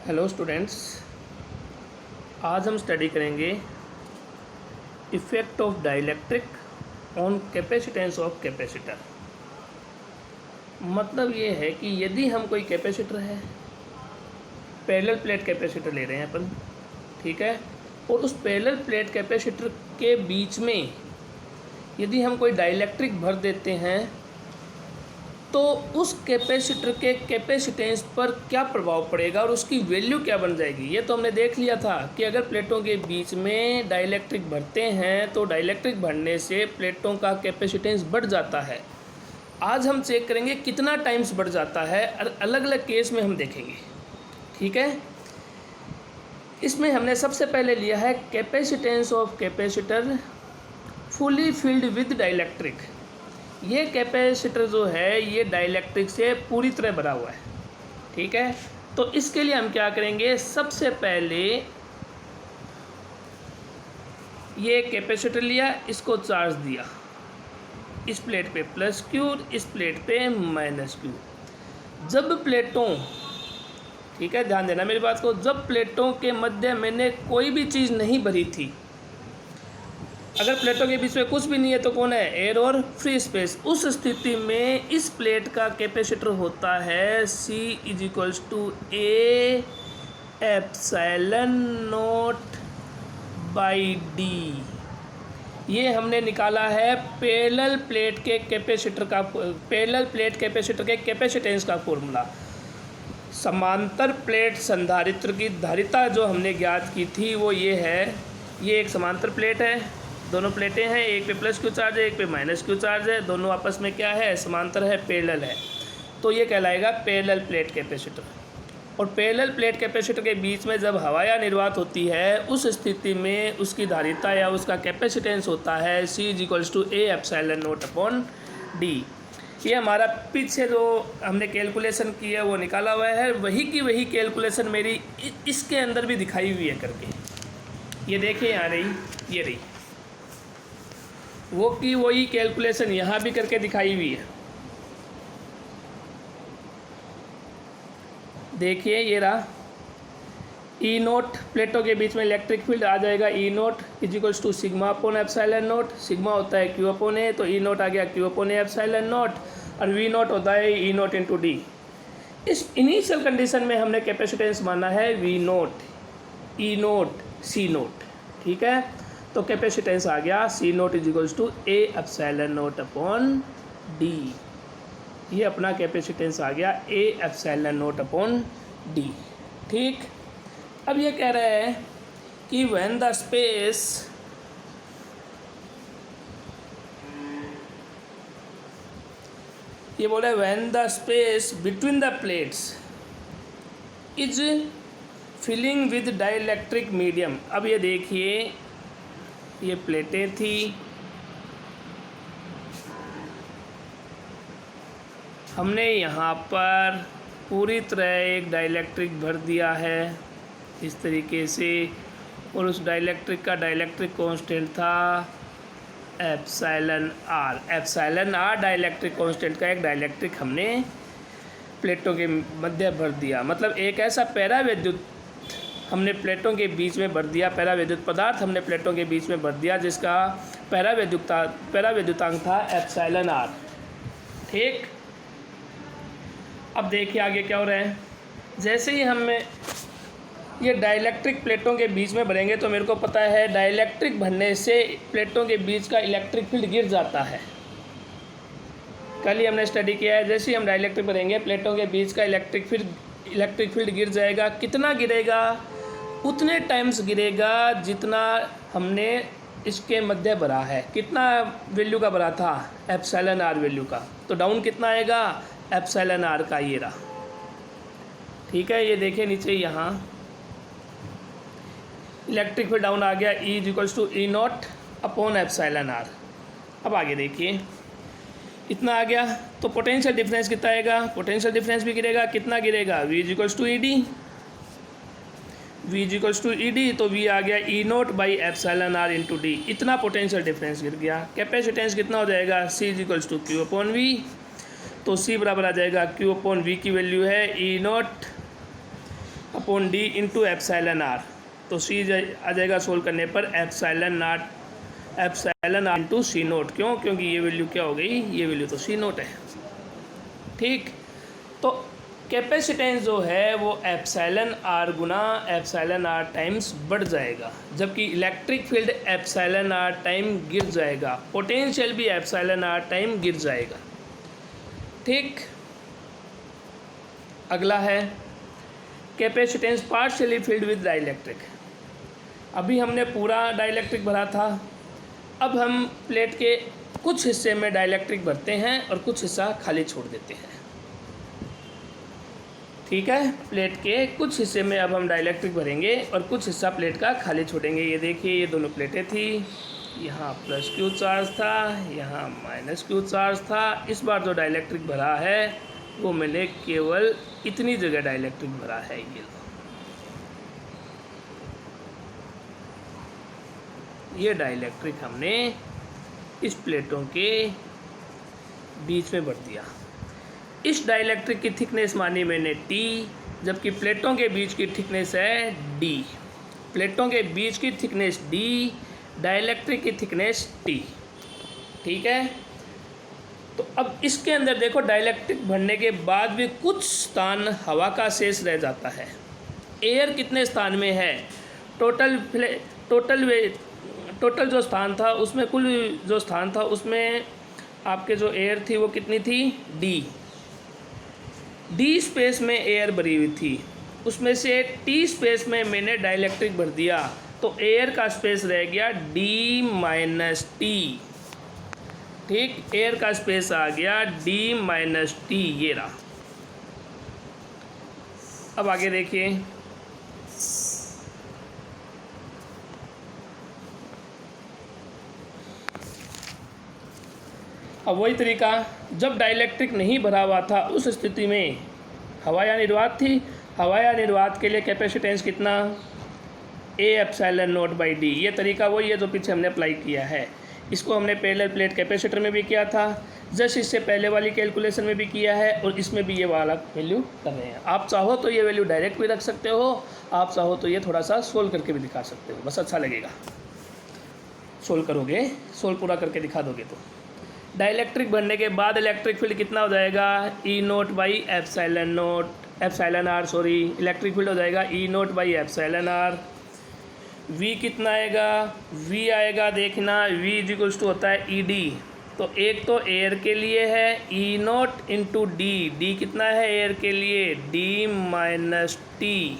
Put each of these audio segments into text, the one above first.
Hello students, आज हम study करेंगे effect of dielectric on capacitance of capacitor. मतलब ये है कि यदि हम कोई कैपेसिटर है, पैरेलल प्लेट कैपेसिटर ले रहे हैं अपन, ठीक है, और उस पैरेलल प्लेट कैपेसिटर के बीच में यदि हम कोई डाइलेक्ट्रिक भर देते हैं तो उस कैपेसिटर के कैपेसिटेंस पर क्या प्रभाव पड़ेगा और उसकी वैल्यू क्या बन जाएगी। ये तो हमने देख लिया था कि अगर प्लेटों के बीच में डाइलेक्ट्रिक भरते हैं तो डाइलेक्ट्रिक भरने से प्लेटों का कैपेसिटेंस बढ़ जाता है। आज हम चेक करेंगे कितना टाइम्स बढ़ जाता है, अलग अलग केस में हम देखेंगे, ठीक है। इसमें हमने सबसे पहले लिया है capacitance of capacitor fully filled with dielectric. ये कैपेसिटर जो है ये डाइलेक्ट्रिक से पूरी तरह भरा हुआ है, ठीक है। तो इसके लिए हम क्या करेंगे, सबसे पहले ये कैपेसिटर लिया, इसको चार्ज दिया, इस प्लेट पे प्लस क्यू, इस प्लेट पे माइनस क्यू। जब प्लेटों, ठीक है, ध्यान देना मेरी बात को, जब प्लेटों के मध्य मैंने कोई भी चीज़ नहीं भरी थी, अगर प्लेटों के बीच में कुछ भी नहीं है तो कौन है, एयर और फ्री स्पेस, उस स्थिति में इस प्लेट का कैपेसिटर होता है C = A epsilon not by D। ये हमने निकाला है पैरेलल प्लेट के कैपेसिटर का, पैरेलल प्लेट कैपेसिटर के कैपेसिटेंस का फॉर्मूला। समांतर प्लेट संधारित्र की धारिता जो हमने ज्ञात की थी वो ये है, ये एक समांतर प्लेट है, दोनों प्लेटें हैं, एक पे प्लस क्यू चार्ज है, एक पे माइनस क्यू चार्ज है, दोनों आपस में क्या है, समांतर है, पैरेलल है, तो ये कहलाएगा पैरेलल प्लेट कैपेसिटर। और पैरेलल प्लेट कैपेसिटर के बीच में जब हवा या निर्वात होती है उस स्थिति में उसकी धारिता या उसका कैपेसिटेंस होता है C = A epsilon not upon D। ये हमारा पीछे जो हमने कैलकुलेशन की है वो निकाला हुआ है, वही की वही कैलकुलेशन मेरी इसके अंदर भी दिखाई हुई है करके। ये देखिए यहाँ रही, ये रही, वो की वही कैलकुलेशन यहाँ भी करके दिखाई हुई है। देखिए ये रहा, E0 प्लेटों के बीच में इलेक्ट्रिक फील्ड आ जाएगा, E0 = sigma upon epsilon not. Sigma होता है Q अपॉन A, तो E0 आ गया Q upon A epsilon not, और V0 होता है E0 × D। इस इनिशियल कंडीशन में हमने कैपेसिटेंस माना है V0, E0, C0, ठीक है। तो कैपेसिटेंस आ गया C0 = A epsilon not upon D। ये अपना कैपेसिटेंस आ गया A epsilon not upon D, ठीक। अब ये कह रहा है कि व्हेन द स्पेस ये बोला when the space between the plates is filling with dielectric medium. अब ये देखिए, ये प्लेटें थी, हमने यहाँ पर पूरी तरह एक डाइलेक्ट्रिक भर दिया है इस तरीके से, और उस डाइलेक्ट्रिक का डाइलेक्ट्रिक कांस्टेंट था epsilon R। Epsilon R dielectric constant का एक डाइलेक्ट्रिक हमने प्लेटों के मध्य भर दिया। मतलब एक ऐसा पैरा विद्युत हमने प्लेटों के बीच में भर दिया, पैरा विद्युत पदार्थ हमने प्लेटों के बीच में भर दिया जिसका पैरा विद्युतांक था एप्सिलॉन R, ठीक। अब देखिए आगे क्या हो रहा है। जैसे ही हमें ये डाइलेक्ट्रिक प्लेटों के बीच में भरेंगे तो मेरे को पता है डाइलेक्ट्रिक भरने से प्लेटों के बीच का इलेक्ट्रिक फील्ड गिर जाता है। कल ही हमने स्टडी किया है, जैसे ही हम डाइलेक्ट्रिक भरेंगे प्लेटों के बीच का इलेक्ट्रिक फील्ड गिर जाएगा। कितना गिरेगा, उतने टाइम्स गिरेगा जितना हमने इसके मध्य भरा है। कितना वैल्यू का भरा था, एप्सिलॉन R वैल्यू का, तो डाउन कितना आएगा, एप्सिलॉन R का ये रहा, ठीक है। ये देखिए नीचे यहाँ इलेक्ट्रिक फील्ड डाउन आ गया E = E0 upon epsilon R। अब आगे देखिए इतना आ गया, तो पोटेंशियल डिफरेंस कितना आएगा, पोटेंशियल डिफरेंस भी गिरेगा, कितना गिरेगा, V = ED, V = ED, तो V आ गया E0 by epsilon R × D। इतना पोटेंशियल डिफरेंस गिर गया। कैपेसिटेंस कितना हो जाएगा, C = Q अपॉन V, तो C बराबर आ जाएगा Q अपॉन V की वैल्यू है E0 upon D into epsilon are. तो सी आ जाएगा सोल्व करने पर epsilon are into C note. क्यों? क्योंकि ये वैल्यू क्या हो गई, ये वैल्यू तो सी नोट है। ठीक, तो कैपेसिटेंस जो है वो epsilon are Guna epsilon are times बढ़ जाएगा, जबकि electric field epsilon are time गिर जाएगा, पोटेंशियल भी एप्साइलन आर टाइम गिर जाएगा। ठीक, अगला है capacitance partially filled with dielectric. अभी हमने पूरा डाइलेक्ट्रिक भरा था, अब हम प्लेट के कुछ हिस्से में डाइलेक्ट्रिक भरते हैं और कुछ हिस्सा खाली छोड़ देते हैं। ठीक है, प्लेट के कुछ हिस्से में अब हम डाइलेक्ट्रिक भरेंगे और कुछ हिस्सा प्लेट का खाली छोड़ेंगे। ये देखिए, ये दोनों प्लेटें थी, यहाँ प्लस क्यू चार्ज था, यहाँ माइनस क्यू चार्ज था। इस बार जो डाइलेक्ट्रिक भरा है वो मैंने केवल इतनी जगह डाइलेक्ट्रिक भरा है। ये डाइलेक्ट्रिक हमने इस प्लेटों के बीच में भर दिया। इस डाइलेक्ट्रिक की थिकनेस मानी मैंने T, जबकि प्लेटों के बीच की थिकनेस है D। प्लेटों के बीच की थिकनेस D, डाइलेक्ट्रिक की थिकनेस T। ठीक है, तो अब इसके अंदर देखो, डाइलेक्ट्रिक भरने के बाद भी कुछ स्थान हवा का शेष रह जाता है। एयर कितने स्थान में है? टोटल जो स्थान था उसमें, कुल जो स्थान था उसमें आपके जो एयर थी वो कितनी थी? डी स्पेस में एयर भरी हुई थी, उसमें से टी स्पेस में मैंने डाइलेक्ट्रिक भर दिया, तो एयर का स्पेस रह गया डी माइनस टी। ठीक, एयर का स्पेस आ गया डी माइनस टी, ये रहा। अब आगे देखिए, अब वही तरीका, जब डाइलेक्ट्रिक नहीं भरा हुआ था उस स्थिति में हवा या निर्वात थी। हवा या निर्वात के लिए कैपेसिटेंस कितना? A epsilon not by D. ये तरीका वही है जो पीछे हमने अप्लाई किया है। इसको हमने पैरेलल प्लेट कैपेसिटर में भी किया था, जस्ट इससे पहले वाली कैलकुलेशन में भी किया है, और इसमें भी ये वाला वैल्यू कर रहे हैं। आप चाहो तो ये वैल्यू डायरेक्ट भी रख सकते हो, आप चाहो तो ये थोड़ा सा सोल्व करके भी दिखा सकते हो, बस अच्छा लगेगा। सोल्व करोगे, सोल्व पूरा करके दिखा दोगे तो डाइलेक्ट्रिक भरने के बाद इलेक्ट्रिक फील्ड कितना हो जाएगा? E naught by epsilon r, sorry, electric field हो जाएगा E naught by epsilon r. V कितना आएगा? वी आएगा, देखना, वी इज इक्वल्स टू होता है ई डी। तो एक तो एयर के लिए है E naught into d, d कितना है एयर के लिए? डी माइनस टी,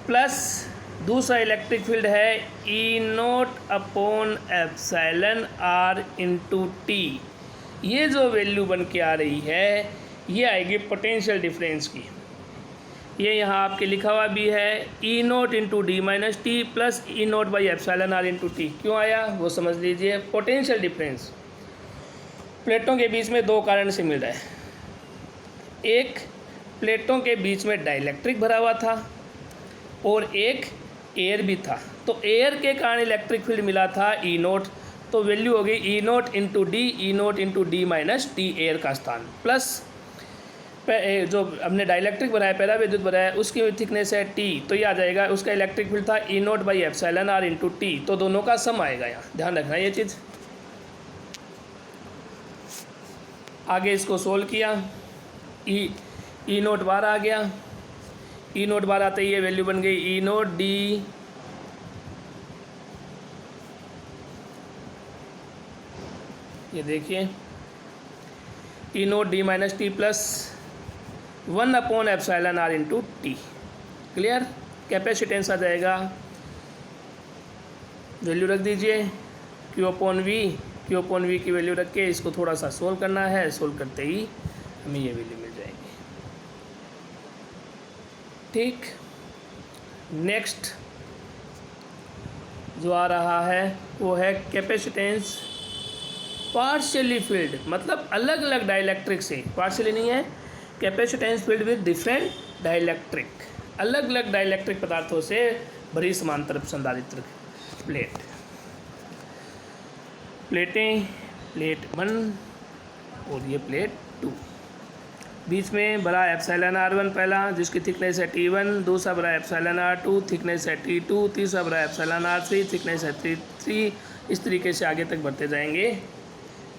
प्लस दूसरा इलेक्ट्रिक फील्ड है E naught upon epsilon r into t. ये जो वैल्यू बन के आ रही है ये आएगी पोटेंशियल डिफरेंस की। ये यहाँ आपके लिखा हुआ भी है, E naught into d minus t plus E naught by epsilon r into t. क्यों आया वो समझ लीजिए। पोटेंशियल डिफरेंस प्लेटों के बीच में दो कारण से मिल रहा है। एक, प्लेटों के बीच में डाइलेक्ट्रिक भरा हुआ था और एक एयर भी था, तो एयर के कारण इलेक्ट्रिक फील्ड मिला था ई नोट, तो वैल्यू हो गई E naught into d, E naught into d minus t, air का स्थान, प्लस जो हमने डाइलेक्ट्रिक बनाया, पैरा विद्युत बनाया, उसकी थिकनेस है टी, तो ये आ जाएगा, उसका इलेक्ट्रिक फील्ड था E naught by epsilon r into t, तो दोनों का सम आएगा। यहाँ ध्यान रखना ये चीज़। आगे इसको सोल्व किया, ई नोट बार आ गया, ई नोट बार आते ही ये वैल्यू बन गई ई नोट डी, ये देखिए E naught d minus t plus 1 upon epsilon r into t. Clear. Capacitance आ जाएगा, वैल्यू रख दीजिए क्यू अपॉन वी की वैल्यू रख के इसको थोड़ा सा सोल्व करना है, सोल्व करते ही हमें ये वैल्यू मिल जाएगी। ठीक, नेक्स्ट जो आ रहा है वो है कैपेसिटेंस पार्शियली फील्ड, मतलब अलग अलग डाइलेक्ट्रिक से, पार्शियली नहीं है, capacitance field with different dielectric, अलग अलग डाइलेक्ट्रिक पदार्थों से भरी समांतर संधारित्र प्लेट। प्लेटें, प्लेट 1 और ये प्लेट 2। बीच में भरा एप्सिलॉन R1 पहला जिसकी थिकनेस है T1, दूसरा भरा एप्सिलॉन R2 थिकनेस है T2, तीसरा भरा एप्सिलॉन R3 थिकनेस है T3, इस तरीके से आगे तक बढ़ते जाएंगे।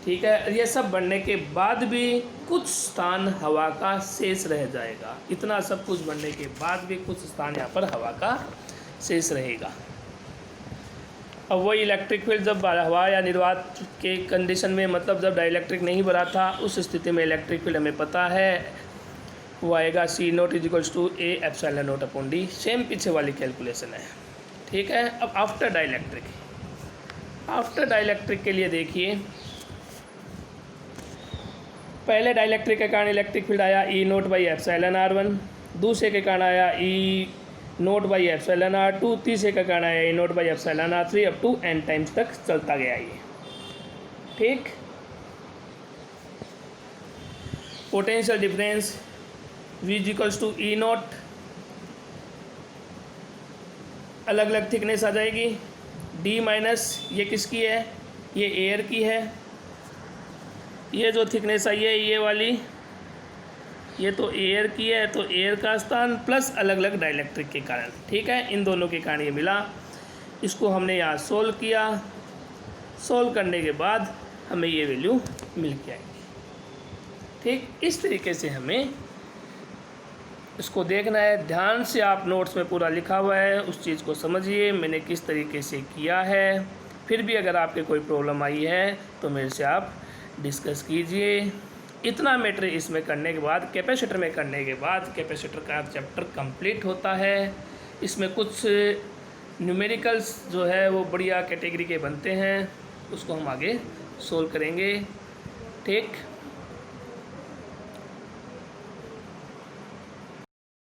ठीक है, ये सब बढ़ने के बाद भी कुछ स्थान हवा का शेष रह जाएगा। इतना सब कुछ बढ़ने के बाद भी कुछ स्थान यहाँ पर हवा का शेष रहेगा। अब वही इलेक्ट्रिक फील्ड जब हवा या निर्वात के कंडीशन में, मतलब जब डाइलेक्ट्रिक नहीं भरा था, उस स्थिति में इलेक्ट्रिक फील्ड हमें पता है वो आएगा C0 = A epsilon not upon D। Same पीछे वाली कैलकुलेशन है। ठीक है, अब आफ्टर डाइलेक्ट्रिक के लिए देखिए, पहले डाइलेक्ट्रिक के कारण इलेक्ट्रिक फील्ड आया E0 बाई एप्सिलॉन R1, दूसरे के कारण आया E0 बाई एप्सिलॉन R2, तीसरे का कारण आया E0 by epsilon R3, up to n times तक चलता गया ये। ठीक, पोटेंशियल डिफरेंस V = E0, अलग अलग थिकनेस आ जाएगी। D माइनस ये किसकी है, ये एयर की है। ये जो थिकनेस आई है ये वाली, ये तो एयर की है, तो एयर का स्थान प्लस अलग अलग डाइलेक्ट्रिक के कारण। ठीक है, इन दोनों के कारण ये मिला। इसको हमने यहाँ सोल्व किया, सोल्व करने के बाद हमें ये वैल्यू मिल के आएगी। ठीक, इस तरीके से हमें इसको देखना है। ध्यान से आप नोट्स में पूरा लिखा हुआ है, उस चीज़ को समझिए मैंने किस तरीके से किया है। फिर भी अगर आपके कोई प्रॉब्लम आई है तो मेरे से आप डिस्कस कीजिए। इतना मैटर इसमें करने के बाद, कैपेसिटर में करने के बाद, कैपेसिटर का चैप्टर कंप्लीट होता है। इसमें कुछ न्यूमेरिकल्स जो है वो बढ़िया कैटेगरी के बनते हैं, उसको हम आगे सोल्व करेंगे। ठीक।